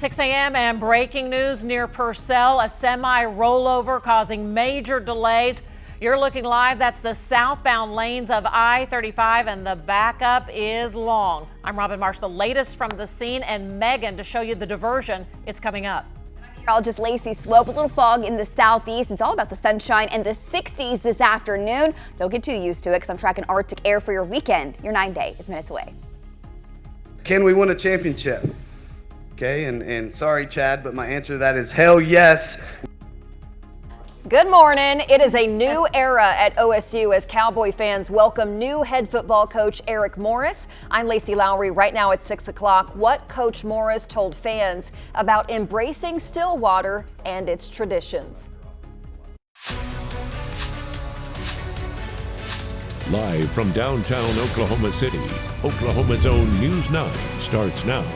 6 a.m. and breaking news near Purcell, a semi rollover causing major delays. You're looking live. That's the southbound lanes of I-35 and the backup is long. I'm Robin Marsh, the latest from the scene, and Megan to show you the diversion. It's coming up. Just Lacie Slope, a little fog in the southeast. It's all about the sunshine and the 60s this afternoon. Don't get too used to it because I'm tracking Arctic air for your weekend. Your 9-day is minutes away. Can we win a championship? Okay, and sorry, Chad, but my answer to that is hell yes. Good morning. It is a new era at OSU as Cowboy fans welcome new head football coach Eric Morris. I'm Lacie Lowry. Right now at 6 o'clock, what Coach Morris told fans about embracing Stillwater and its traditions. Live from downtown Oklahoma City, Oklahoma's own News 9 starts now.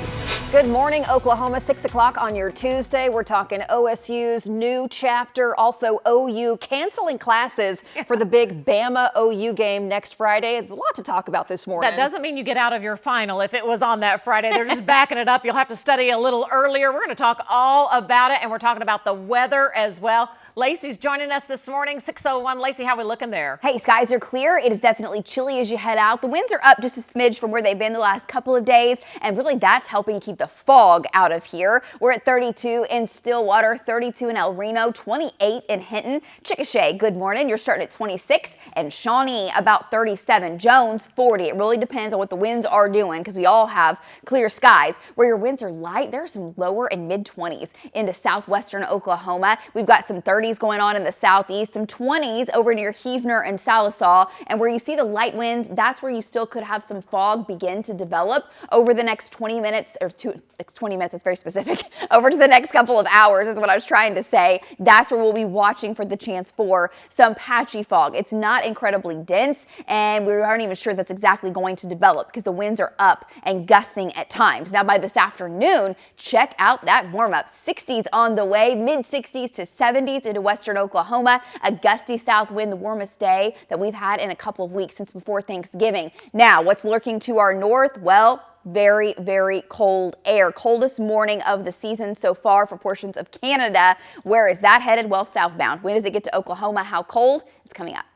Good morning, Oklahoma. 6 o'clock on your Tuesday. We're talking OSU's new chapter, also OU canceling classes for the big Bama-OU game next Friday. A lot to talk about this morning. That doesn't mean you get out of your final if it was on that Friday. They're just backing it up. You'll have to study a little earlier. We're going to talk all about it, and we're talking about the weather as well. Lacey's joining us this morning, 6:01. Lacie, how are we looking there? Hey, skies are clear. It is definitely chilly as you head out. The winds are up just a smidge from where they've been the last couple of days, and really that's helping keep the fog out of here. We're at 32 in Stillwater, 32 in El Reno, 28 in Hinton. Chickasha, good morning. You're starting at 26, and Shawnee about 37. Jones, 40. It really depends on what the winds are doing because we all have clear skies. Where your winds are light, there's some lower and mid-20s into southwestern Oklahoma. We've got some 30s going on in the southeast, some 20s over near Heavener and Salisaw, and where you see the light winds, that's where you still could have some fog begin to develop over the next 20 minutes, or 20 minutes, it's very specific, over to the next couple of hours is what I was trying to say. That's where we'll be watching for the chance for some patchy fog. It's not incredibly dense, and we aren't even sure that's exactly going to develop because the winds are up and gusting at times. Now by this afternoon, check out that warm-up. 60s on the way, mid-60s to 70s into western Oklahoma. A gusty south wind, the warmest day that we've had in a couple of weeks since before Thanksgiving. Now, what's lurking to our north? Well, very, very cold air. Coldest morning of the season so far for portions of Canada. Where is that headed? Well, southbound. When does it get to Oklahoma? How cold? It's coming up.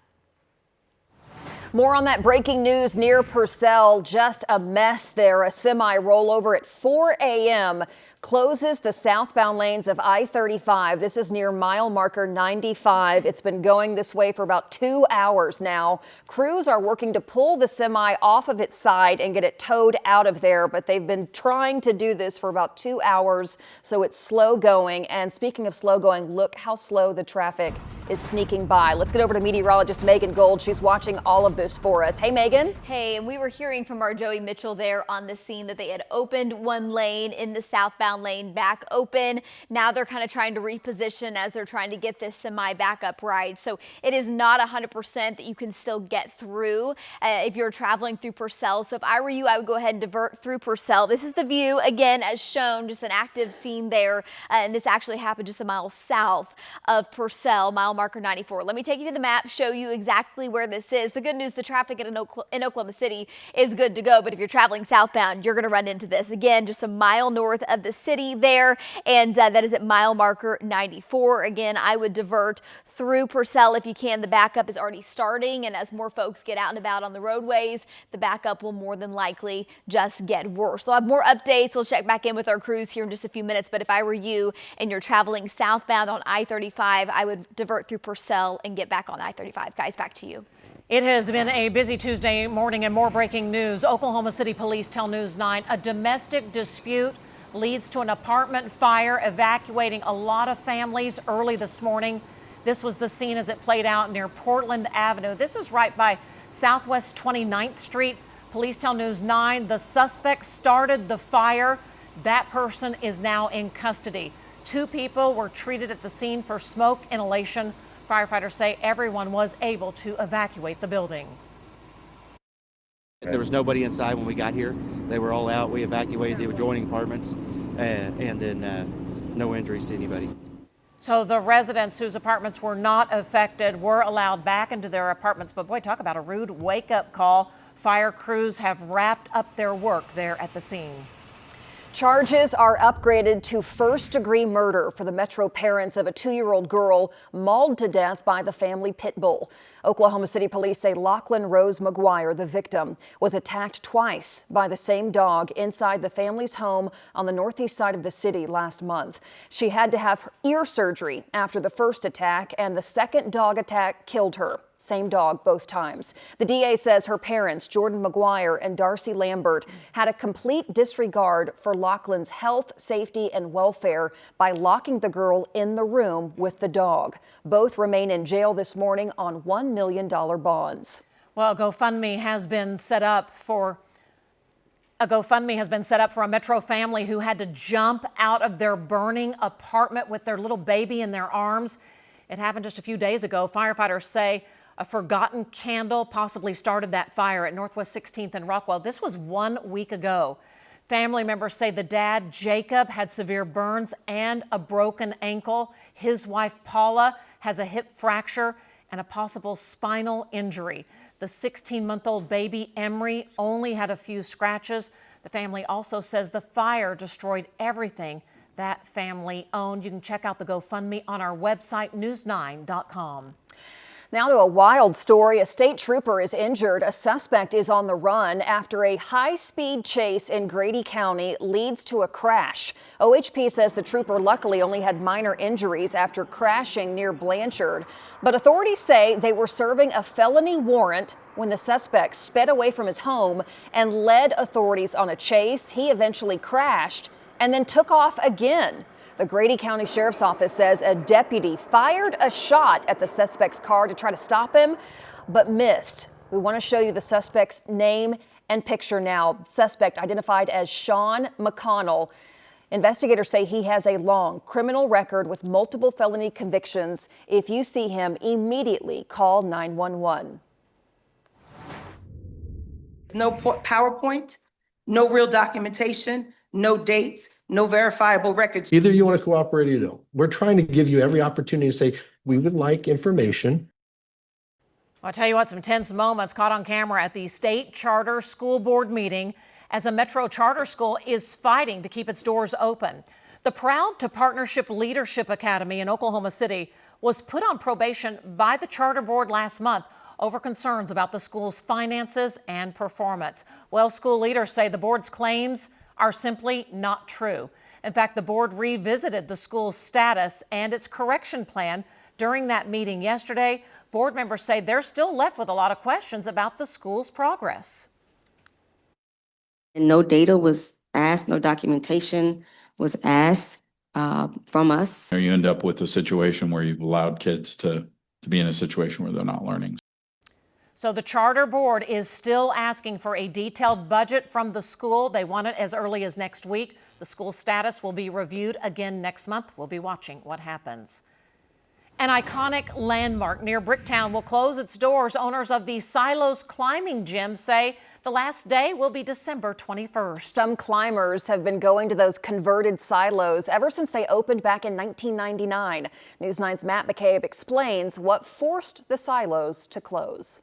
More on that breaking news near Purcell. Just a mess there. A semi rollover at 4 a.m. closes the southbound lanes of I-35. This is near mile marker 95. It's been going this way for about 2 hours now. Crews are working to pull the semi off of its side and get it towed out of there, but they've been trying to do this for about 2 hours, so it's slow going. And speaking of slow going, look how slow the traffic is sneaking by. Let's get over to meteorologist Megan Gold. She's watching all of this for us. Hey, Megan. Hey, and we were hearing from our Joey Mitchell there on the scene that they had opened one lane in the southbound lane back open. Now they're kind of trying to reposition as they're trying to get this semi back up right. So it is not 100% that you can still get through if you're traveling through Purcell. So if I were you, I would go ahead and divert through Purcell. This is the view again as shown, just an active scene there. And this actually happened just a mile south of Purcell, mile marker 94. Let me take you to the map, show you exactly where this is. The good news, the traffic in Oklahoma City is good to go, but if you're traveling southbound, you're going to run into this. Again, just a mile north of the city there, and that is at mile marker 94. Again, I would divert through Purcell if you can. The backup is already starting, and as more folks get out and about on the roadways, the backup will more than likely just get worse. We'll have more updates. We'll check back in with our crews here in just a few minutes, but if I were you and you're traveling southbound on I-35, I would divert through Purcell and get back on I-35. Guys, back to you. It has been a busy Tuesday morning and more breaking news. Oklahoma City police tell News 9 a domestic dispute leads to an apartment fire, evacuating a lot of families early this morning. This was the scene as it played out near Portland Avenue. This is right by Southwest 29th Street. Police tell News 9 the suspect started the fire. That person is now in custody. 2 people were treated at the scene for smoke inhalation. Firefighters say everyone was able to evacuate the building. There was nobody inside when we got here. They were all out. We evacuated the adjoining apartments, and then no injuries to anybody. So the residents whose apartments were not affected were allowed back into their apartments. But boy, talk about a rude wake-up call. Fire crews have wrapped up their work there at the scene. Charges are upgraded to first-degree murder for the Metro parents of a 2-year-old girl mauled to death by the family pit bull. Oklahoma City police say Lachlan Rose McGuire, the victim, was attacked twice by the same dog inside the family's home on the northeast side of the city last month. She had to have ear surgery after the first attack, and the second dog attack killed her. Same dog both times. The DA says her parents, Jordan McGuire and Darcy Lambert, had a complete disregard for Lachlan's health, safety, and welfare by locking the girl in the room with the dog. Both remain in jail this morning on $1 million bonds. Well, GoFundMe has been set up for a Metro family who had to jump out of their burning apartment with their little baby in their arms. It happened just a few days ago. Firefighters say a forgotten candle possibly started that fire at Northwest 16th and Rockwell. This was 1 week ago. Family members say the dad, Jacob, had severe burns and a broken ankle. His wife, Paula, has a hip fracture and a possible spinal injury. The 16-month-old baby, Emery, only had a few scratches. The family also says the fire destroyed everything that family owned. You can check out the GoFundMe on our website, news9.com. Now to a wild story. A state trooper is injured. A suspect is on the run after a high-speed chase in Grady County leads to a crash. OHP says the trooper luckily only had minor injuries after crashing near Blanchard. But authorities say they were serving a felony warrant when the suspect sped away from his home and led authorities on a chase. He eventually crashed and then took off again. The Grady County Sheriff's Office says a deputy fired a shot at the suspect's car to try to stop him, but missed. We want to show you the suspect's name and picture now. The suspect identified as Sean McConnell. Investigators say he has a long criminal record with multiple felony convictions. If you see him, immediately call 911. No PowerPoint, no real documentation, no dates, no verifiable records. Either you want to cooperate or you don't. We're trying to give you every opportunity to say, we would like information. I'll tell you what, some tense moments caught on camera at the state charter school board meeting as a Metro charter school is fighting to keep its doors open. The Proud to Partnership Leadership Academy in Oklahoma City was put on probation by the charter board last month over concerns about the school's finances and performance. Well, school leaders say the board's claims are simply not true. In fact, the board revisited the school's status and its correction plan during that meeting yesterday. Board members say they're still left with a lot of questions about the school's progress. And no data was asked, no documentation was asked from us. You end up with a situation where you've allowed kids to be in a situation where they're not learning. So the charter board is still asking for a detailed budget from the school. They want it as early as next week. The school status will be reviewed again next month. We'll be watching what happens. An iconic landmark near Bricktown will close its doors. Owners of the Silos climbing gym say the last day will be December 21st. Some climbers have been going to those converted silos ever since they opened back in 1999. News 9's Matt McCabe explains what forced the silos to close.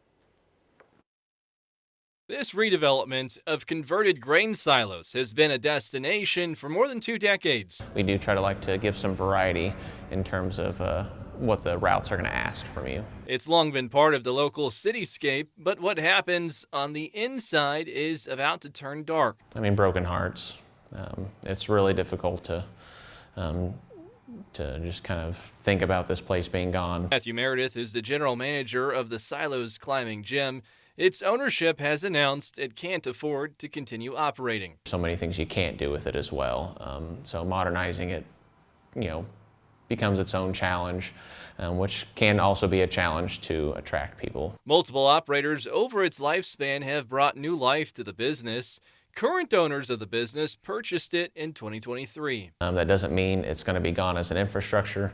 This redevelopment of converted grain silos has been a destination for more than 2 decades. We do try to give some variety in terms of what the routes are going to ask from you. It's long been part of the local cityscape, but what happens on the inside is about to turn dark. I mean, broken hearts. It's really difficult to just kind of think about this place being gone. Matthew Meredith is the general manager of the Silos Climbing Gym. Its ownership has announced it can't afford to continue operating. So many things you can't do with it as well. So modernizing it, becomes its own challenge, which can also be a challenge to attract people. Multiple operators over its lifespan have brought new life to the business. Current owners of the business purchased it in 2023. That doesn't mean it's going to be gone as an infrastructure.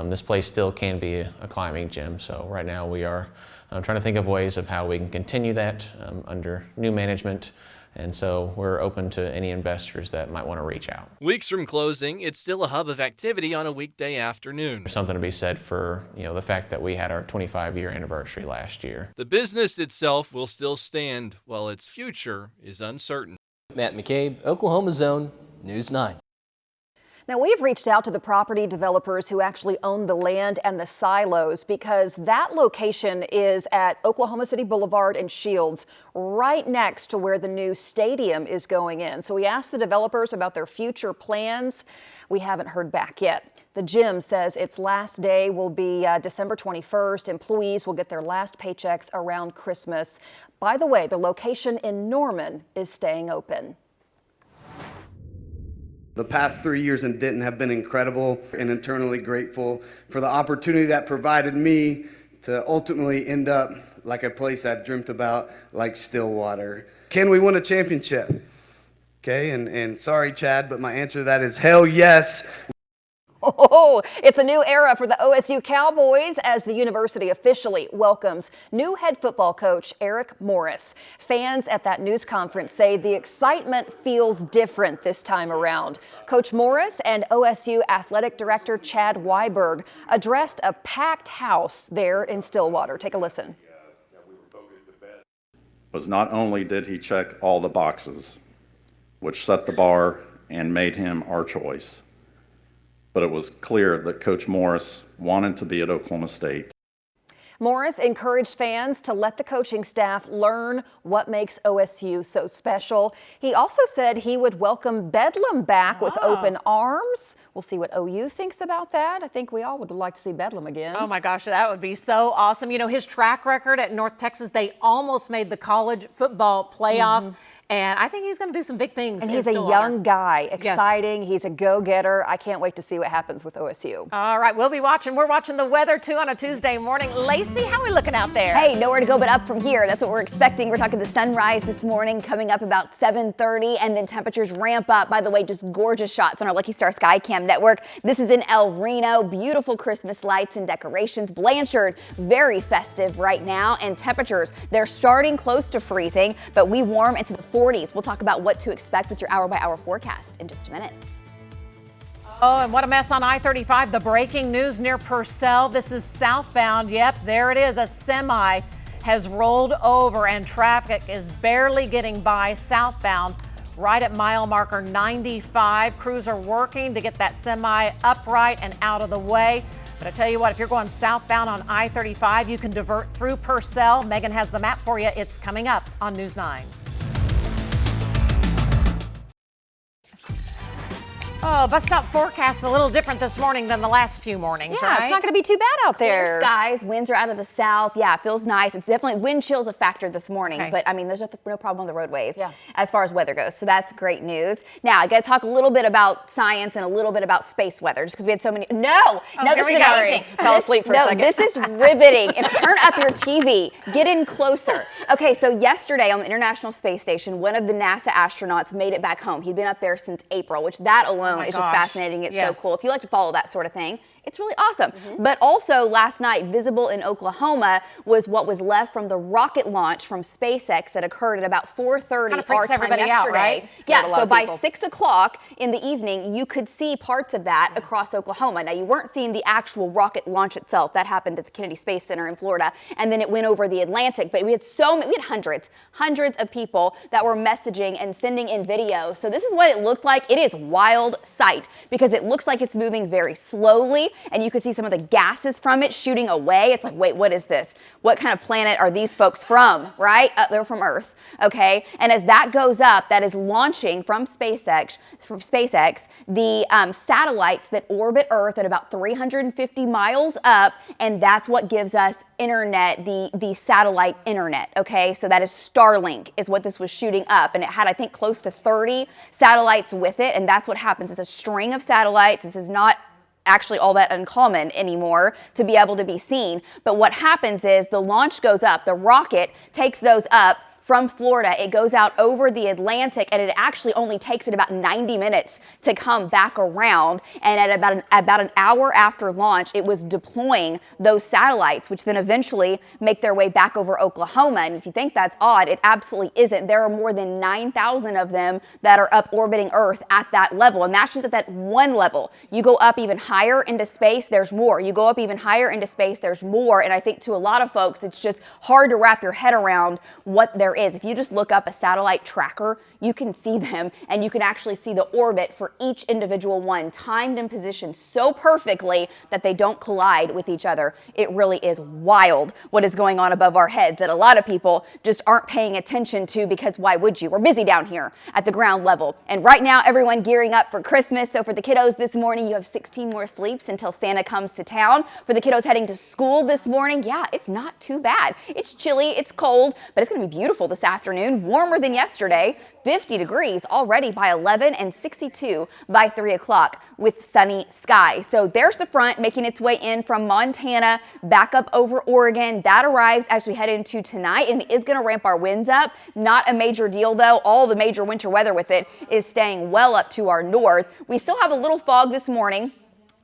This place still can be a climbing gym. So right now we are trying to think of ways of how we can continue that under new management. And so we're open to any investors that might want to reach out. Weeks from closing, it's still a hub of activity on a weekday afternoon. There's something to be said for, the fact that we had our 25-year anniversary last year. The business itself will still stand while its future is uncertain. Matt McCabe, Oklahoma's Own, News 9. Now, we've reached out to the property developers who actually own the land and the silos because that location is at Oklahoma City Boulevard and Shields, right next to where the new stadium is going in. So we asked the developers about their future plans. We haven't heard back yet. The gym says its last day will be December 21st. Employees will get their last paychecks around Christmas. By the way, the location in Norman is staying open. The past 3 years in Denton have been incredible, and internally grateful for the opportunity that provided me to ultimately end up like a place I've dreamt about, like Stillwater. Can we win a championship? Okay, and sorry, Chad, but my answer to that is hell yes. Oh, it's a new era for the OSU Cowboys as the university officially welcomes new head football coach Eric Morris. Fans at that news conference say the excitement feels different this time around. Coach Morris and OSU athletic director Chad Weiberg addressed a packed house there in Stillwater. Take a listen. Was not only did he check all the boxes, which set the bar and made him our choice, but it was clear that Coach Morris wanted to be at Oklahoma State. Morris encouraged fans to let the coaching staff learn what makes OSU so special. He also said he would welcome Bedlam back with open arms. We'll see what OU thinks about that. I think we all would like to see Bedlam again. Oh my gosh, that would be so awesome. You know, his track record at North Texas, they almost made the college football playoffs. And I think he's going to do some big things. And he's a young guy, exciting. Yes. He's a go-getter. I can't wait to see what happens with OSU. All right, we'll be watching. We're watching the weather, too, on a Tuesday morning. Lacie, how are we looking out there? Hey, nowhere to go but up from here. That's what we're expecting. We're talking the sunrise this morning coming up about 7:30, and then temperatures ramp up. By the way, just gorgeous shots on our Lucky Star Skycam network. This is in El Reno. Beautiful Christmas lights and decorations. Blanchard, very festive right now. And temperatures, they're starting close to freezing, but we warm into the 40s. We'll talk about what to expect with your hour-by-hour forecast in just a minute. Oh, and what a mess on I-35. The breaking news near Purcell. This is southbound. Yep, there it is. A semi has rolled over and traffic is barely getting by southbound right at mile marker 95. Crews are working to get that semi upright and out of the way. But I tell you what, if you're going southbound on I-35, you can divert through Purcell. Megan has the map for you. It's coming up on News 9. Oh, bus stop forecast a little different this morning than the last few mornings, right? It's not going to be too bad out there. Clear skies, winds are out of the south. Yeah, it feels nice. It's definitely wind chill's a factor this morning, but I mean, there's no problem on the roadways as far as weather goes. So that's great news. Now, I got to talk a little bit about science and a little bit about space weather, just because we had so many. No, this is amazing. Fell asleep for a second. This is riveting. Turn up your TV. Get in closer. Okay, so yesterday on the International Space Station, one of the NASA astronauts made it back home. He'd been up there since April, which that alone it's just fascinating. It's so cool. If you like to follow that sort of thing, it's really awesome. But also last night, visible in Oklahoma was what was left from the rocket launch from SpaceX that occurred at about 4:30 our time yesterday. Out, right? Yeah, so by 6 o'clock in the evening, you could see parts of that across Oklahoma. Now, you weren't seeing the actual rocket launch itself. That happened at the Kennedy Space Center in Florida, and then it went over the Atlantic. But we had hundreds of people that were messaging and sending in video. So this is what it looked like. It is wild sight because it looks like it's moving very slowly, and you could see some of the gases from it shooting away. It's like, wait, what is this? What kind of planet are these folks from, right? They're from Earth, okay? And as that goes up, that is launching from SpaceX the satellites that orbit Earth at about 350 miles up, and that's what gives us internet, the satellite internet, okay? So that is Starlink is what this was shooting up, and it had, I think, close to 30 satellites with it, and that's what happens. It's a string of satellites. This is not actually all that uncommon anymore to be able to be seen. But what happens is the launch goes up, the rocket takes those up from Florida. It goes out over the Atlantic, and it actually only takes it about 90 minutes to come back around. And at about an hour after launch, it was deploying those satellites, which then eventually make their way back over Oklahoma. And if you think that's odd, it absolutely isn't. There are more than 9,000 of them that are up orbiting Earth at that level. And that's just at that one level. You go up even higher into space, there's more. You go up even higher into space, there's more. And I think to a lot of folks, it's just hard to wrap your head around what there is. If you just look up a satellite tracker, you can see them, and you can actually see the orbit for each individual one, timed and positioned so perfectly that they don't collide with each other. It really is wild what is going on above our heads that a lot of people just aren't paying attention to, because why would you? We're busy down here at the ground level. And right now, everyone gearing up for Christmas. So for the kiddos this morning, you have 16 more sleeps until Santa comes to town. For the kiddos heading to school this morning, yeah, it's not too bad. It's chilly, it's cold, but it's going to be beautiful this afternoon. Warmer than yesterday, 50 degrees already by 11 and 62 by 3 o'clock with sunny skies. So there's the front making its way in from Montana back up over Oregon. That arrives as we head into tonight and is going to ramp our winds up. Not a major deal though. All the major winter weather with it is staying well up to our north. We still have a little fog this morning.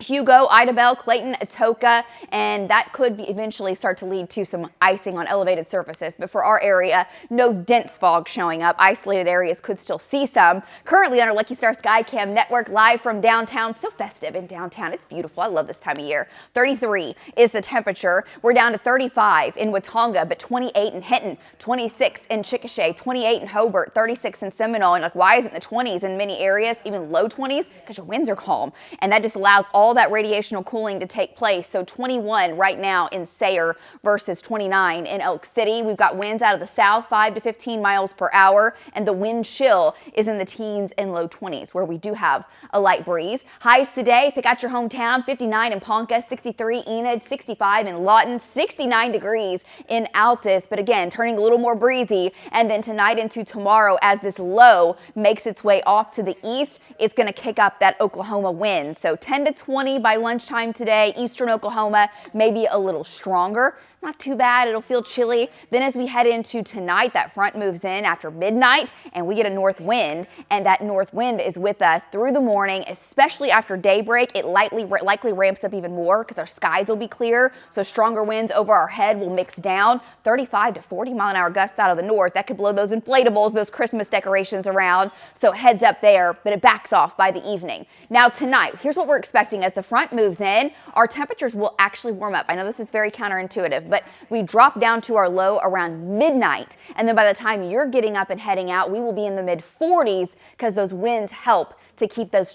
Hugo, Idabel, Clayton, Atoka, and that could eventually start to lead to some icing on elevated surfaces. But for our area, no dense fog showing up. Isolated areas could still see some. Currently on our Lucky Star Skycam network, live from downtown. So festive in downtown. It's beautiful. I love this time of year. 33 is the temperature. We're down to 35 in Watonga, but 28 in Hinton, 26 in Chickasha, 28 in Hobart, 36 in Seminole. And like, why isn't the 20s in many areas, even low 20s? Because your winds are calm. And that just allows all that radiational cooling to take place. So 21 right now in Sayre versus 29 in Elk City. We've got winds out of the south, 5 to 15 miles per hour, and the wind chill is in the teens and low 20s, where we do have a light breeze. Highs today, pick out your hometown, 59 in Ponca, 63 Enid, 65 in Lawton, 69 degrees in Altus, but again, turning a little more breezy. And then tonight into tomorrow, as this low makes its way off to the east, it's going to kick up that Oklahoma wind. So 10 to 20 by lunchtime today. Eastern Oklahoma maybe a little stronger. Not too bad. It'll feel chilly. Then as we head into tonight, that front moves in after midnight and we get a north wind, and that north wind is with us through the morning, especially after daybreak. It likely ramps up even more because our skies will be clear. So stronger winds over our head will mix down. 35 to 40 mile an hour gusts out of the north. That could blow those inflatables, those Christmas decorations around. So heads up there, but it backs off by the evening. Now tonight, here's what we're expecting as the front moves in. Our temperatures will actually warm up. I know this is very counterintuitive, but we drop down to our low around midnight. And then by the time you're getting up and heading out, we will be in the mid 40s because those winds help to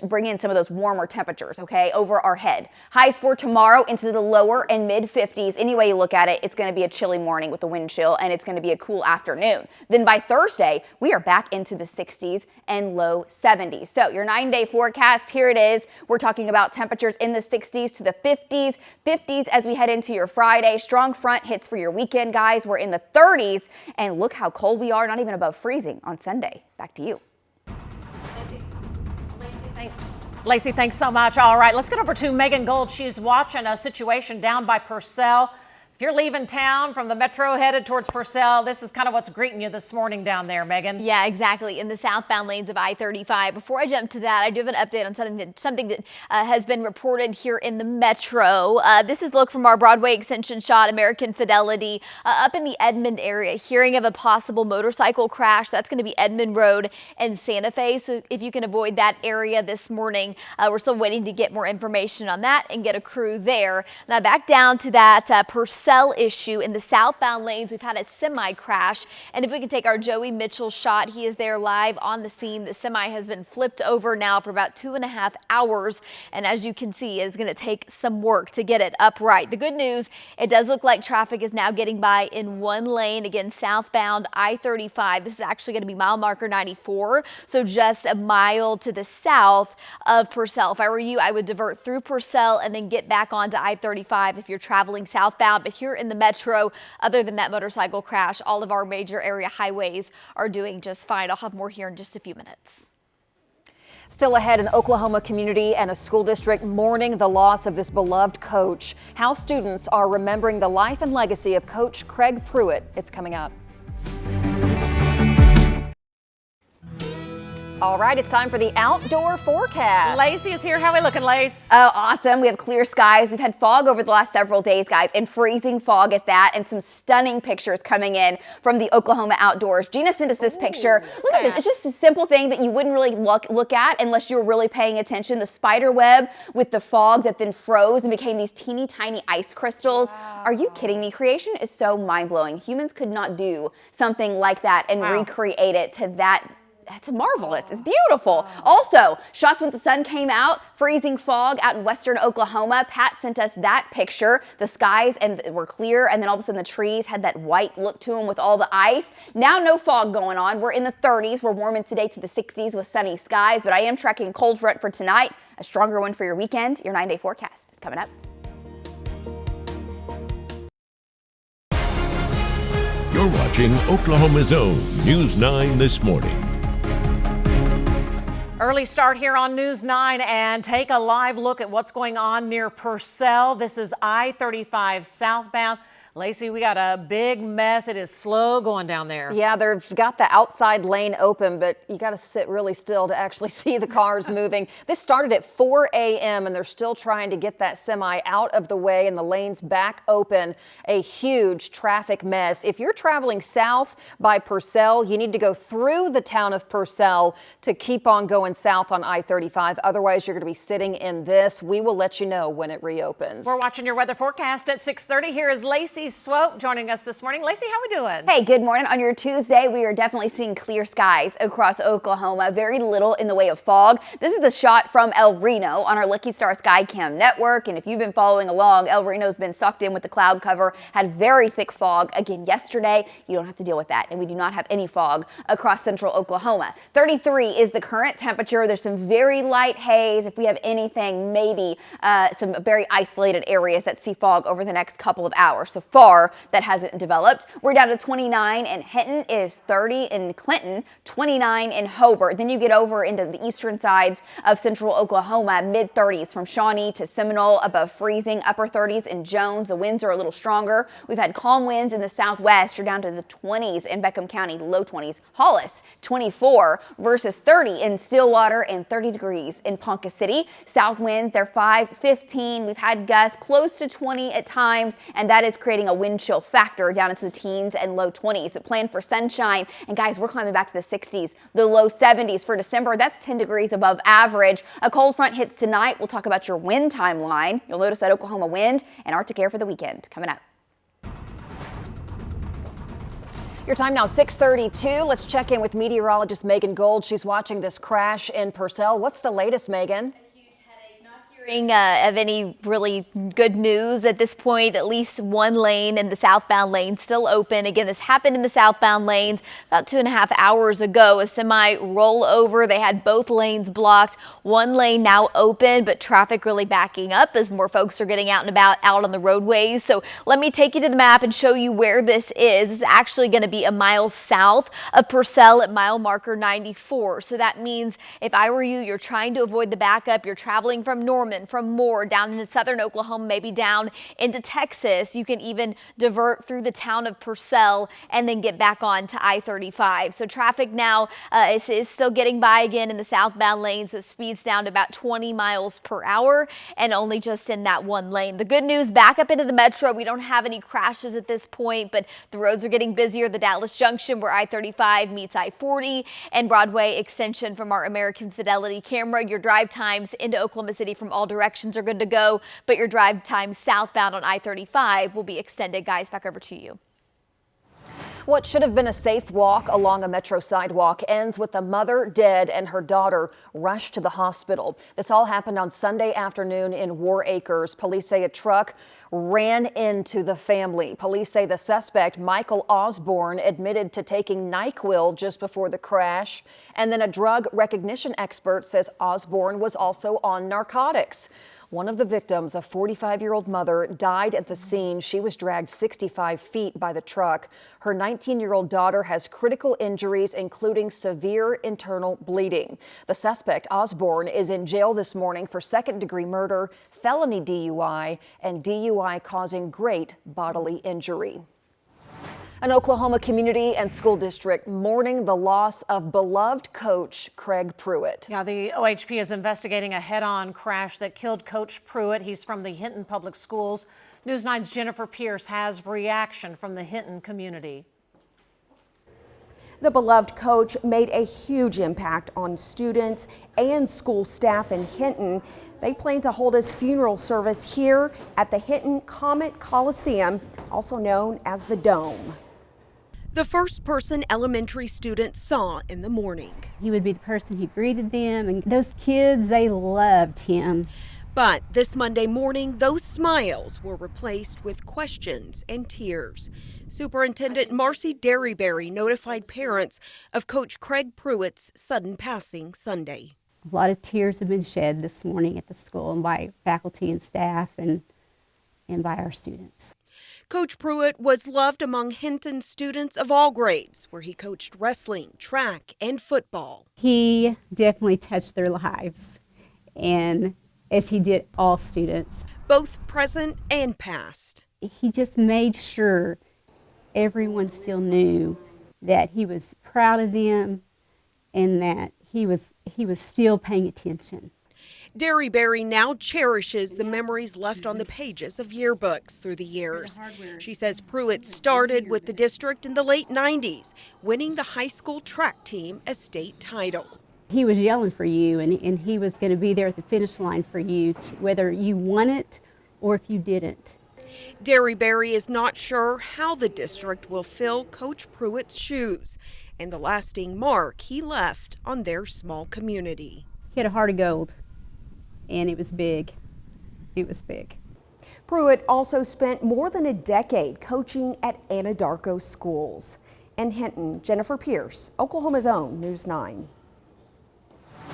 bring in some of those warmer temperatures, okay, over our head. Highs for tomorrow into the lower and mid 50s. Any way you look at it, it's going to be a chilly morning with the wind chill, and it's going to be a cool afternoon. Then by Thursday, we are back into the 60s and low 70s. So your 9-day forecast, here it is. We're talking about temperatures in the 60s to the 50s as we head into your Friday. Strong front hits for your weekend, guys. We're in the 30s, and look how cold we are, not even above freezing on Sunday. Back to you. Thanks. Lacie, thanks so much. All right, let's get over to Megan Gold. She's watching a situation down by Purcell. If you're leaving town from the metro headed towards Purcell, this is kind of what's greeting you this morning down there, Megan. Yeah, exactly. In the southbound lanes of I-35. Before I jump to that, I do have an update on something that has been reported here in the metro. This is a look from our Broadway extension shot, American Fidelity, up in the Edmond area. Hearing of a possible motorcycle crash. That's going to be Edmond Road and Santa Fe. So if you can avoid that area this morning, we're still waiting to get more information on that and get a crew there. Now back down to that Purcell issue in the southbound lanes. We've had a semi crash, and if we can take our Joey Mitchell shot, he is there live on the scene. The semi has been flipped over now for about 2.5 hours, and as you can see, it's going to take some work to get it upright. The good news, it does look like traffic is now getting by in one lane, again southbound I-35. This is actually going to be mile marker 94, so just a mile to the south of Purcell. If I were you, I would divert through Purcell and then get back onto I-35 if you're traveling southbound. But here in the metro, other than that motorcycle crash, all of our major area highways are doing just fine. I'll have more here in just a few minutes. Still ahead, an Oklahoma community and a school district mourning the loss of this beloved coach. How students are remembering the life and legacy of Coach Craig Pruitt. It's coming up. All right, it's time for the outdoor forecast. Lacie is here. How are we looking, Lace? Oh, awesome. We have clear skies. We've had fog over the last several days, guys, and freezing fog at that, and some stunning pictures coming in from the Oklahoma outdoors. Gina sent us this picture. Look at this. It's just a simple thing that you wouldn't really look at unless you were really paying attention. The spider web with the fog that then froze and became these teeny tiny ice crystals. Wow. Are you kidding me? Creation is so mind-blowing. Humans could not do something like that and recreate it to that. It's marvelous. It's beautiful. Also, shots when the sun came out, freezing fog out in western Oklahoma. Pat sent us that picture. The skies were clear, and then all of a sudden the trees had that white look to them with all the ice. Now no fog going on. We're in the 30s. We're warming today to the 60s with sunny skies, but I am tracking a cold front for tonight. A stronger one for your weekend. Your 9-day forecast is coming up. You're watching Oklahoma's own News 9 this morning. Early start here on News 9 and take a live look at what's going on near Purcell. This is I-35 southbound. Lacie, we got a big mess. It is slow going down there. Yeah, they've got the outside lane open, but you got to sit really still to actually see the cars moving. This started at 4 a.m. and they're still trying to get that semi out of the way and the lanes back open. A huge traffic mess. If you're traveling south by Purcell, you need to go through the town of Purcell to keep on going south on I-35. Otherwise, you're going to be sitting in this. We will let you know when it reopens. We're watching your weather forecast at 6:30. Here is Lacie Swope joining us this morning. Lacie, how are we doing? Hey, good morning. On your Tuesday, we are definitely seeing clear skies across Oklahoma. Very little in the way of fog. This is a shot from El Reno on our Lucky Star Skycam network. And if you've been following along, El Reno's been sucked in with the cloud cover, had very thick fog again yesterday. You don't have to deal with that. And we do not have any fog across central Oklahoma. 33 is the current temperature. There's some very light haze. If we have anything, maybe some very isolated areas that see fog over the next couple of hours. So far, that hasn't developed. We're down to 29 in Hinton. It is 30 in Clinton, 29 in Hobart. Then you get over into the eastern sides of central Oklahoma, mid 30s from Shawnee to Seminole, above freezing, upper 30s in Jones. The winds are a little stronger. We've had calm winds in the southwest. You're down to the 20s in Beckham County, low 20s. Hollis, 24 versus 30 in Stillwater and 30 degrees in Ponca City. South winds, they're 5, 15. We've had gusts close to 20 at times, and that is creating a wind chill factor down into the teens and low 20s. Plan for sunshine, and guys, we're climbing back to the 60s, the low 70s for December. That's 10 degrees above average. A cold front hits tonight. We'll talk about your wind timeline. You'll notice that Oklahoma wind and Arctic air for the weekend coming up. Your time now 6:32. Let's check in with meteorologist Megan Gold. She's watching this crash in Purcell. What's the latest, Megan? Of any really good news at this point. At least one lane in the southbound lane still open. Again, this happened in the southbound lanes about 2.5 hours ago. A semi rollover. They had both lanes blocked. One lane now open, but traffic really backing up as more folks are getting out and about out on the roadways. So let me take you to the map and show you where this is. It's actually going to be a mile south of Purcell at mile marker 94. So that means if I were you, you're trying to avoid the backup. You're traveling from Norman, from Moore down into southern Oklahoma, maybe down into Texas. You can even divert through the town of Purcell and then get back on to I-35. So traffic now is still getting by again in the southbound lanes. So it speeds down to about 20 miles per hour and only just in that one lane. The good news, back up into the metro, we don't have any crashes at this point, but the roads are getting busier. The Dallas Junction where I-35 meets I-40 and Broadway extension from our American Fidelity camera. Your drive times into Oklahoma City from all directions are good to go, but your drive time southbound on I-35 will be extended. Guys, back over to you. What should have been a safe walk along a metro sidewalk ends with a mother dead and her daughter rushed to the hospital. This all happened on Sunday afternoon in War Acres. Police say a truck ran into the family. Police say the suspect, Michael Osborne, admitted to taking NyQuil just before the crash. And then a drug recognition expert says Osborne was also on narcotics. One of the victims, a 45-year-old mother, died at the scene. She was dragged 65 feet by the truck. Her 19-year-old daughter has critical injuries, including severe internal bleeding. The suspect, Osborne, is in jail this morning for second-degree murder, felony DUI, and DUI causing great bodily injury. An Oklahoma community and school district mourning the loss of beloved coach Craig Pruitt. Yeah, the OHP is investigating a head-on crash that killed Coach Pruitt. He's from the Hinton Public Schools. News 9's Jennifer Pierce has reaction from the Hinton community. The beloved coach made a huge impact on students and school staff in Hinton. They plan to hold his funeral service here at the Hinton Comet Coliseum, also known as the Dome. The first person elementary students saw in the morning. He would be the person who greeted them, and those kids, they loved him. But this Monday morning, those smiles were replaced with questions and tears. Superintendent Marcy Derryberry notified parents of Coach Craig Pruitt's sudden passing Sunday. A lot of tears have been shed this morning at the school and by faculty and staff and by our students. Coach Pruitt was loved among Hinton students of all grades, where he coached wrestling, track, and football. He definitely touched their lives, and as he did all students. Both present and past. He just made sure everyone still knew that he was proud of them and that he was still paying attention. Derryberry now cherishes the memories left on the pages of yearbooks through the years. She says Pruitt started with the district in the late 90s, winning the high school track team a state title. He was yelling for you, and he was going to be there at the finish line for you, whether you won it or if you didn't. Derryberry is not sure how the district will fill Coach Pruitt's shoes and the lasting mark he left on their small community. He had a heart of gold, and it was big. It was big. Pruitt also spent more than a decade coaching at Anadarko schools. In Hinton, Jennifer Pierce, Oklahoma's own News 9.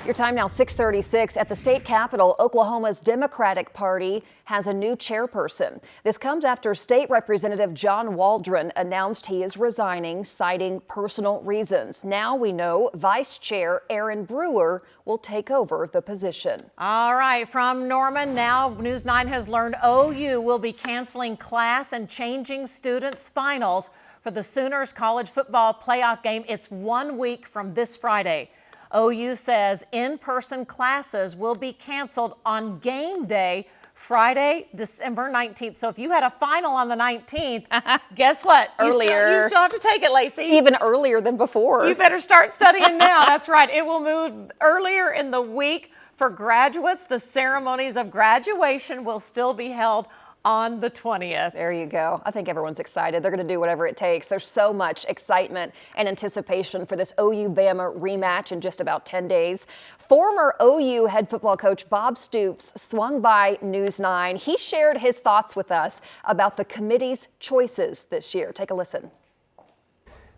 Your time now 6:36 at the state capitol. Oklahoma's Democratic Party has a new chairperson. This comes after State Representative John Waldron announced he is resigning, citing personal reasons. Now we know Vice Chair Aaron Brewer will take over the position. All right, from Norman, now News 9 has learned OU will be canceling class and changing students' finals for the Sooners college football playoff game. It's 1 week from this Friday. OU says in-person classes will be canceled on game day, Friday, December 19th. So if you had a final on the 19th, guess what? Earlier. You still have to take it, Lacie. Even earlier than before. You better start studying now. That's right. It will move earlier in the week for graduates. The ceremonies of graduation will still be held on the 20th. There you go. I think everyone's excited. They're going to do whatever it takes. There's so much excitement and anticipation for this OU-Bama rematch in just about 10 days. Former OU head football coach Bob Stoops swung by News 9. He shared his thoughts with us about the committee's choices this year. Take a listen.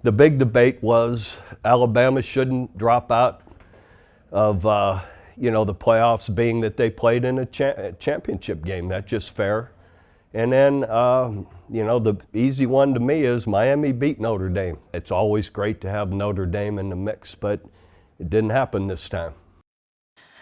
The big debate was Alabama shouldn't drop out of the playoffs, being that they played in a championship game. That's just fair. And then, the easy one to me is Miami beat Notre Dame. It's always great to have Notre Dame in the mix, but it didn't happen this time.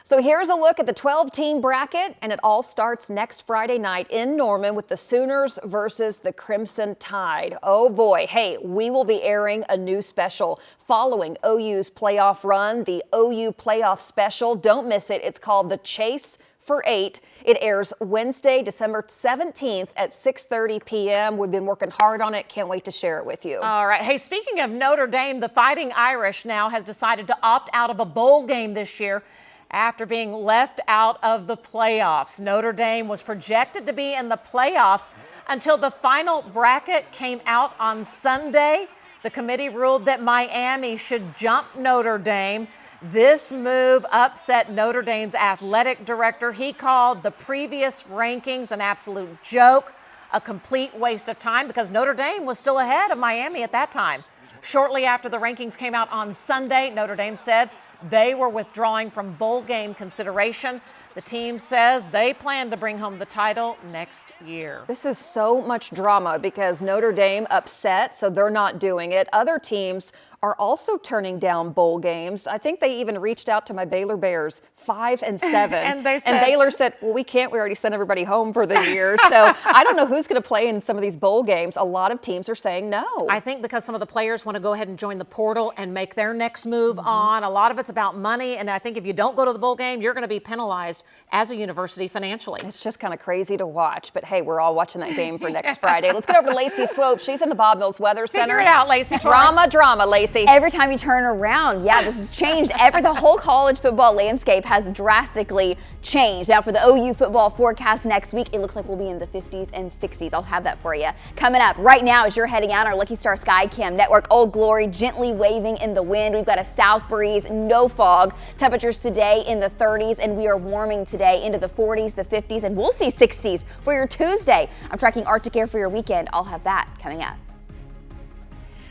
So here's a look at the 12-team bracket, and it all starts next Friday night in Norman with the Sooners versus the Crimson Tide. Oh boy, hey, we will be airing a new special following OU's playoff run, the OU Playoff Special. Don't miss it. It's called The Chase for 8. It airs Wednesday, December 17th at 6:30 p.m. We've been working hard on it. Can't wait to share it with you. All right. Hey, speaking of Notre Dame, the Fighting Irish now has decided to opt out of a bowl game this year after being left out of the playoffs. Notre Dame was projected to be in the playoffs until the final bracket came out on Sunday. The committee ruled that Miami should jump Notre Dame. This move upset Notre Dame's athletic director. He called the previous rankings an absolute joke, a complete waste of time, because Notre Dame was still ahead of Miami at that time. Shortly after the rankings came out on Sunday, Notre Dame said they were withdrawing from bowl game consideration. The team says they plan to bring home the title next year. This is so much drama because Notre Dame upset, so they're not doing it. Other teams are also turning down bowl games. I think they even reached out to my Baylor Bears, 5 and 7. And Baylor said, well, we can't. We already sent everybody home for the year. So I don't know who's going to play in some of these bowl games. A lot of teams are saying no. I think because some of the players want to go ahead and join the portal and make their next move on. A lot of it's about money. And I think if you don't go to the bowl game, you're going to be penalized as a university financially. It's just kind of crazy to watch. But hey, we're all watching that game for next Friday. Let's get over to Lacie Swope. She's in the Bob Mills Weather Center. Figure it out, Lacie. Drama, Lacie. Every time you turn around, yeah, this has changed. The whole college football landscape has drastically changed. Now for the OU football forecast next week, it looks like we'll be in the 50s and 60s. I'll have that for you. Coming up right now as you're heading out, our Lucky Star Sky Cam network, Old Glory gently waving in the wind. We've got a south breeze, no fog. Temperatures today in the 30s, and we are warming today into the 40s, the 50s, and we'll see 60s for your Tuesday. I'm tracking Arctic air for your weekend. I'll have that coming up.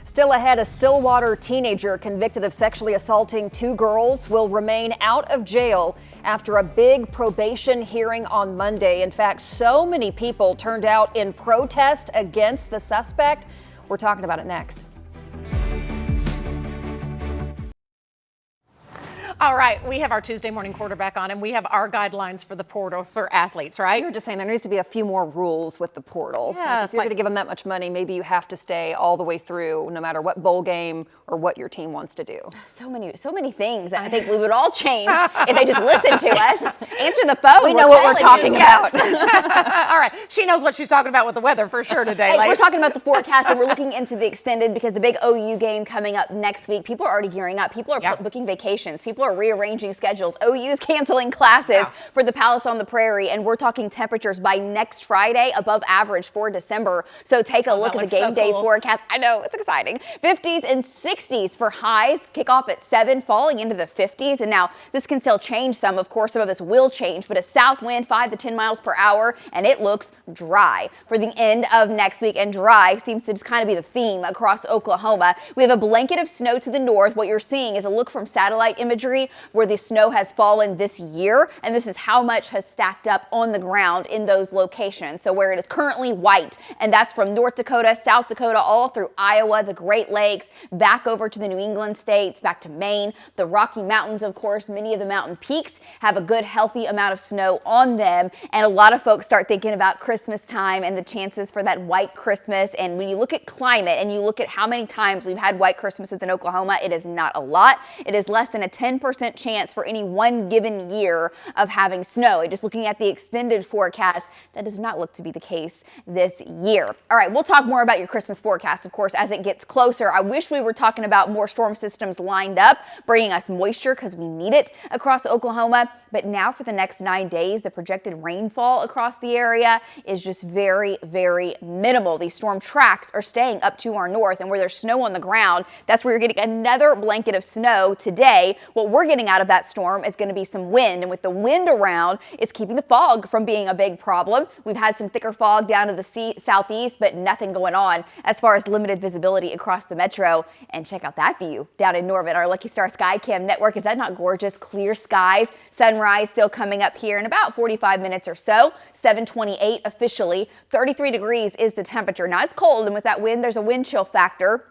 Still ahead, a Stillwater teenager convicted of sexually assaulting 2 girls will remain out of jail after a big probation hearing on Monday. In fact, so many people turned out in protest against the suspect. We're talking about it next. All right, we have our Tuesday morning quarterback on, and we have our guidelines for the portal for athletes, right? You were just saying there needs to be a few more rules with the portal. Yes, if you're going to give them that much money, maybe you have to stay all the way through, no matter what bowl game or what your team wants to do. So many things that I think we would all change if they just listened to us. Answer the phone. We know what we're talking about. All right, she knows what she's talking about with the weather for sure today. Hey, we're talking about the forecast, and we're looking into the extended because the big OU game coming up next week. People are already gearing up. People are booking vacations. People are rearranging schedules. OU's canceling classes for the Palace on the Prairie, and we're talking temperatures by next Friday above average for December. So take a look at the game day forecast. I know, it's exciting. 50s and 60s for highs. Kick off at 7, falling into the 50s. And now this can still change some. Of course, some of this will change, but a south wind 5 to 10 miles per hour, and it looks dry for the end of next week. And dry seems to just kind of be the theme across Oklahoma. We have a blanket of snow to the north. What you're seeing is a look from satellite imagery where the snow has fallen this year, and this is how much has stacked up on the ground in those locations. So where it is currently white, and that's from North Dakota, South Dakota, all through Iowa, the Great Lakes, back over to the New England states, back to Maine, the Rocky Mountains, of course. Many of the mountain peaks have a good, healthy amount of snow on them, and a lot of folks start thinking about Christmas time and the chances for that white Christmas. And when you look at climate and you look at how many times we've had white Christmases in Oklahoma, it is not a lot. It is less than a 10% chance for any one given year of having snow. And just looking at the extended forecast, that does not look to be the case this year. All right, we'll talk more about your Christmas forecast, of course, as it gets closer. I wish we were talking about more storm systems lined up, bringing us moisture because we need it across Oklahoma. But now for the next 9 days, the projected rainfall across the area is just very, very minimal. These storm tracks are staying up to our north, and where there's snow on the ground, that's where you're getting another blanket of snow today. What we're getting out of that storm is going to be some wind, and with the wind around, it's keeping the fog from being a big problem. We've had some thicker fog down to the southeast, but nothing going on as far as limited visibility across the metro. And check out that view down in Norman, our Lucky Star Sky Cam network. Is that not gorgeous? Clear skies, sunrise still coming up here in about 45 minutes or so. 7:28 officially. 33 degrees is the temperature. Now it's cold, and with that wind, there's a wind chill factor.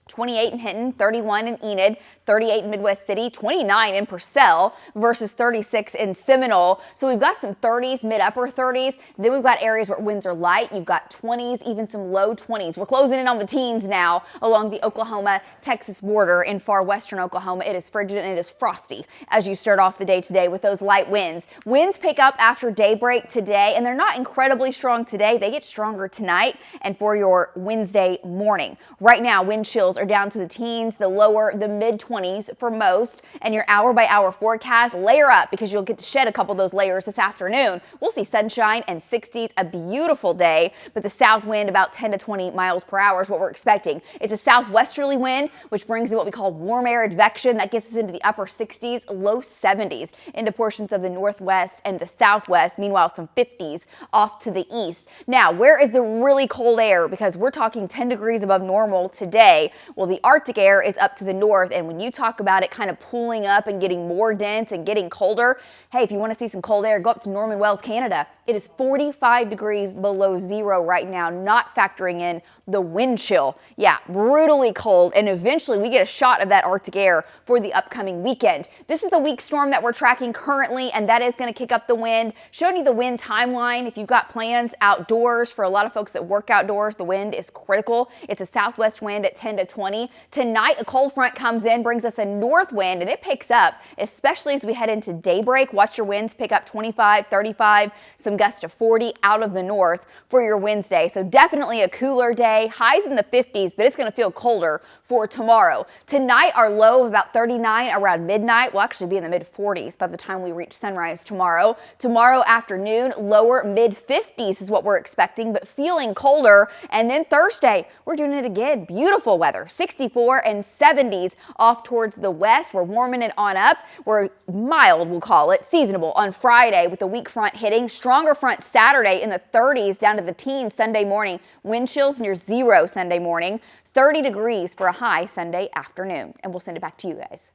28 in Hinton, 31 in Enid, 38 in Midwest City, 29 in Purcell versus 36 in Seminole. So we've got some 30s, mid-upper 30s. Then we've got areas where winds are light. You've got 20s, even some low 20s. We're closing in on the teens now along the Oklahoma-Texas border in far western Oklahoma. It is frigid and it is frosty as you start off the day today with those light winds. Winds pick up after daybreak today, and they're not incredibly strong today. They get stronger tonight and for your Wednesday morning. Right now, wind chills are down to the teens, the mid-20s for most, and your hour-by-hour forecast, layer up because you'll get to shed a couple of those layers this afternoon. We'll see sunshine and 60s, a beautiful day, but the south wind about 10 to 20 miles per hour is what we're expecting. It's a southwesterly wind, which brings in what we call warm air advection. That gets us into the upper 60s, low 70s into portions of the northwest and the southwest. Meanwhile, some 50s off to the east. Now, where is the really cold air? Because we're talking 10 degrees above normal today. Well, the Arctic air is up to the north, and when you talk about it kind of pulling up and getting more dense and getting colder, hey, if you want to see some cold air, go up to Norman Wells, Canada. It is 45 degrees below zero right now, not factoring in the wind chill. Yeah, brutally cold, and eventually we get a shot of that Arctic air for the upcoming weekend. This is the weak storm that we're tracking currently, and that is going to kick up the wind. Showing you the wind timeline. If you've got plans outdoors, for a lot of folks that work outdoors, the wind is critical. It's a southwest wind at 10 to 20. Tonight, a cold front comes in, brings us a north wind, and it picks up, especially as we head into daybreak. Watch your winds pick up 25, 35, some gusts to 40 out of the north for your Wednesday. So definitely a cooler day, highs in the 50s, but it's going to feel colder for tomorrow. Tonight, our low of about 39 around midnight will actually be in the mid 40s by the time we reach sunrise tomorrow. Tomorrow afternoon, lower mid 50s is what we're expecting, but feeling colder. And then Thursday, we're doing it again. Beautiful weather, 64 and 70s off towards the west. We're warming it on up. We're mild, we'll call it, seasonable on Friday with the weak front hitting. Stronger front Saturday in the 30s down to the teens Sunday morning. Wind chills near zero Sunday morning. 30 degrees for a high Sunday afternoon. And we'll send it back to you guys.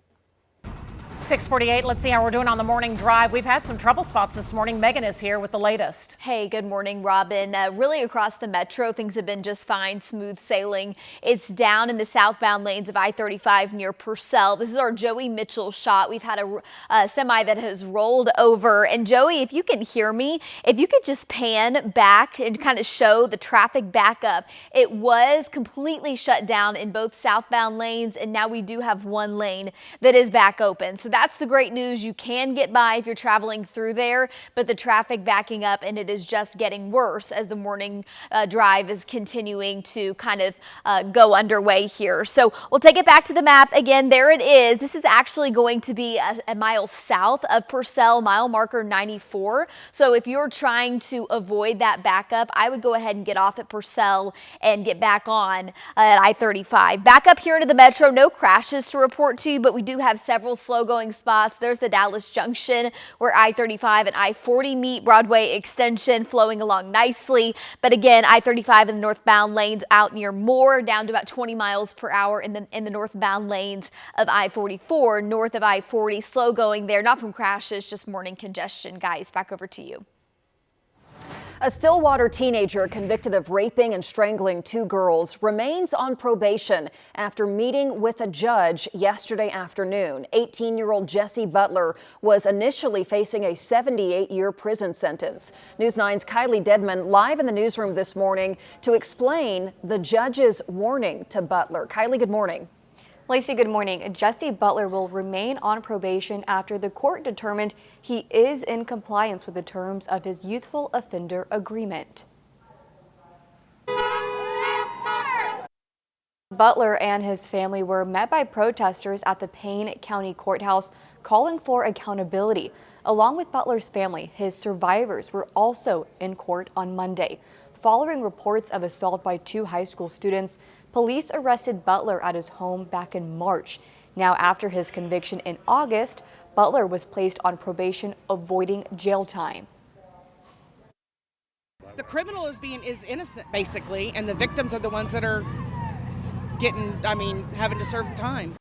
6:48. Let's see how we're doing on the morning drive. We've had some trouble spots this morning. Megan is here with the latest. Hey, good morning, Robin. Really across the metro, things have been just fine, smooth sailing. It's down in the southbound lanes of I-35 near Purcell. This is our Joey Mitchell shot. We've had a semi that has rolled over. And Joey, if you can hear me, if you could just pan back and kind of show the traffic backup. It was completely shut down in both southbound lanes, and now we do have one lane that is back open. So that's the great news. You can get by if you're traveling through there, but the traffic backing up, and it is just getting worse as the morning drive is continuing to kind of go underway here. So we'll take it back to the map again. There it is. This is actually going to be a mile south of Purcell, mile marker 94. So if you're trying to avoid that backup, I would go ahead and get off at Purcell and get back on at I-35. Back up here into the metro, no crashes to report to you, but we do have several slow going spots. There's the Dallas Junction where I-35 and I-40 meet. Broadway extension flowing along nicely. But again, I-35 in the northbound lanes out near Moore, down to about 20 miles per hour in the northbound lanes of I-44, north of I-40. Slow going there, not from crashes, just morning congestion. Guys, back over to you. A Stillwater teenager convicted of raping and strangling two girls remains on probation after meeting with a judge yesterday afternoon. 18-year-old Jesse Butler was initially facing a 78-year prison sentence. News 9's Kylie Dedman live in the newsroom this morning to explain the judge's warning to Butler. Kylie, good morning. Lacie, good morning. Jesse Butler will remain on probation after the court determined he is in compliance with the terms of his youthful offender agreement. Butler and his family were met by protesters at the Payne County Courthouse calling for accountability. Along with Butler's family, his survivors were also in court on Monday. Following reports of assault by two high school students, police arrested Butler at his home back in March. Now, after his conviction in August, Butler was placed on probation, avoiding jail time. The criminal is innocent, basically, and the victims are the ones that are having to serve the time.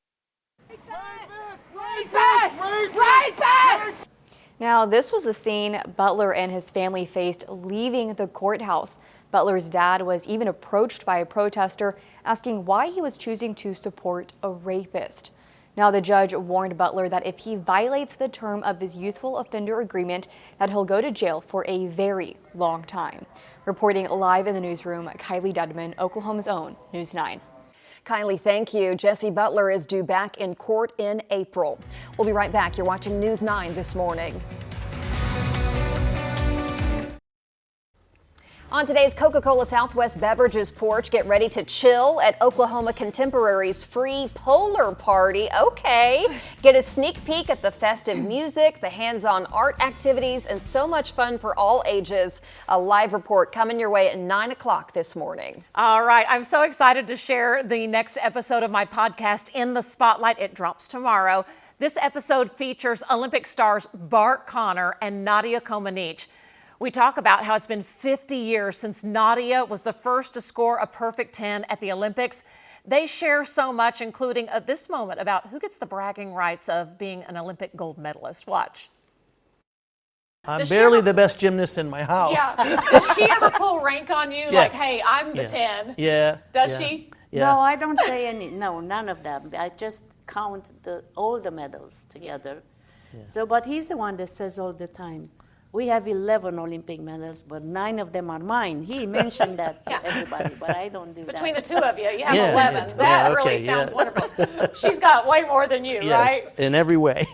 Now, this was the scene Butler and his family faced leaving the courthouse. Butler's dad was even approached by a protester asking why he was choosing to support a rapist. Now, the judge warned Butler that if he violates the term of his youthful offender agreement, that he'll go to jail for a very long time. Reporting live in the newsroom, Kylie Dedman, Oklahoma's own News 9. Kylie, thank you. Jesse Butler is due back in court in April. We'll be right back. You're watching News 9 this morning. On today's Coca-Cola Southwest Beverages porch, get ready to chill at Oklahoma Contemporary's free polar party. Okay. Get a sneak peek at the festive music, the hands-on art activities, and so much fun for all ages. A live report coming your way at 9 o'clock this morning. All right. I'm so excited to share the next episode of my podcast, In the Spotlight. It drops tomorrow. This episode features Olympic stars Bart Connor and Nadia Comaneci. We talk about how it's been 50 years since Nadia was the first to score a perfect 10 at the Olympics. They share so much, including this moment about who gets the bragging rights of being an Olympic gold medalist. Watch. I'm barely the best gymnast in my house. Yeah. Does she ever pull rank on you? Yeah. Like, hey, I'm the 10. Yeah. Does she? Yeah. No, I don't say any. No, none of them. I just count all the medals together. Yeah. So, but he's the one that says all the time, we have 11 Olympic medals, but 9 of them are mine. He mentioned that to everybody, but I don't do that. Between the two of you, you have Yeah. 11. That Yeah, okay, really sounds yeah. wonderful. She's got way more than you, Yes, right? in every way.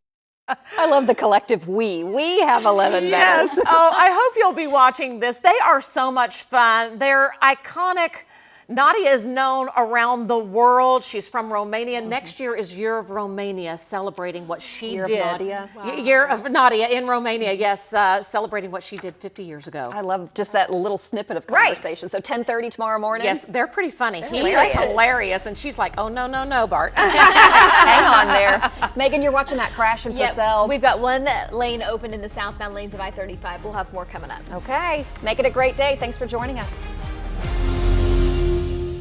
I love the collective we. We have 11 medals. Yes. Oh, I hope you'll be watching this. They are so much fun. They're iconic. Nadia is known around the world. She's from Romania. Next year is Year of Romania, celebrating what she Year of did. Nadia? Wow. Year of Nadia in Romania, yes, celebrating what she did 50 years ago. I love just that little snippet of conversation. So 10:30 tomorrow morning? Yes, they're pretty funny. He hilarious. is hilarious, and she's like, oh, no, no, no, Bart. Hang on there. Megan, you're watching that crash in Purcell. We've got one lane open in the southbound lanes of I-35. We'll have more coming up. Okay. Make it a great day. Thanks for joining us.